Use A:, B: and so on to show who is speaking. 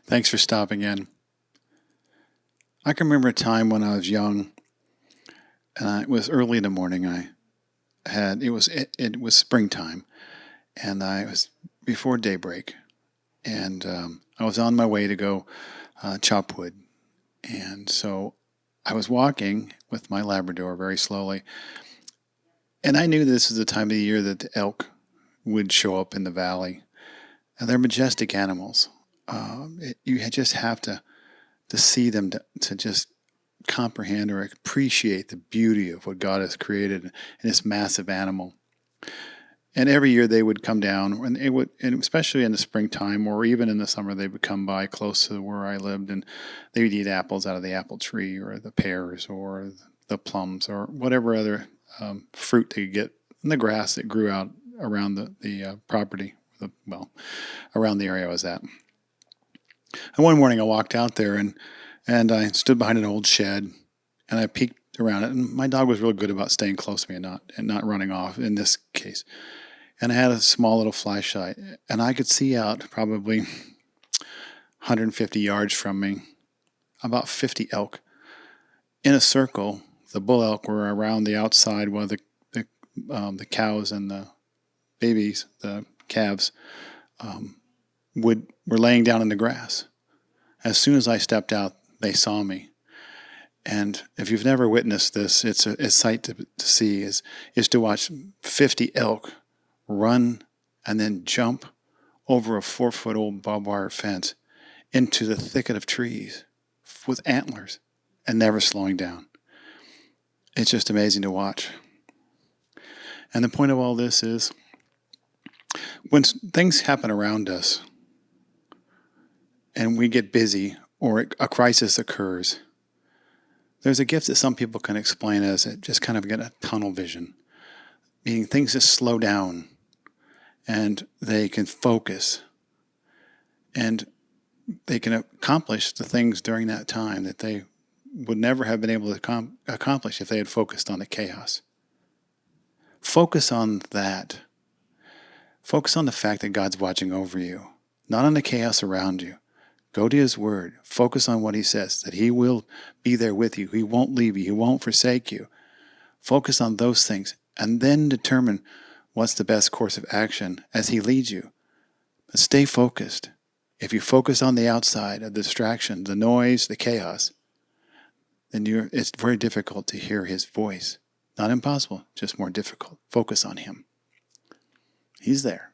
A: Thanks for stopping in. I can remember a time when I was young, and it was early in the morning. It was springtime, and I was before daybreak, and I was on my way to go chop wood, and so I was walking with my Labrador very slowly, and I knew this was the time of the year that the elk would show up in the valley, and they're majestic animals. You just have to see them to just comprehend or appreciate the beauty of what God has created in this massive animal. And every year they would come down, and especially in the springtime or even in the summer, they would come by close to where I lived, and they would eat apples out of the apple tree, or the pears, or the plums, or whatever other fruit they could get in the grass that grew out around the property, around the area I was at. And one morning I walked out there and I stood behind an old shed and I peeked around it. And my dog was real good about staying close to me and not running off in this case. And I had a small little flashlight and I could see out probably 150 yards from me about 50 elk in a circle. The bull elk were around the outside while the cows and the babies, the calves, were laying down in the grass. As soon as I stepped out, they saw me. And if you've never witnessed this, it's a sight to see is to watch 50 elk run and then jump over a 4-foot old barbed wire fence into the thicket of trees with antlers and never slowing down. It's just amazing to watch. And the point of all this is when things happen around us and we get busy or a crisis occurs, there's a gift that some people can explain as just kind of get a tunnel vision, meaning things just slow down and they can focus and they can accomplish the things during that time that they would never have been able to accomplish if they had focused on the chaos. Focus on that. Focus on the fact that God's watching over you, not on the chaos around you. Go to His Word. Focus on what He says, that He will be there with you. He won't leave you. He won't forsake you. Focus on those things and then determine what's the best course of action as He leads you. But stay focused. If you focus on the outside, the distraction, the noise, the chaos, then it's very difficult to hear His voice. Not impossible, just more difficult. Focus on Him. He's there.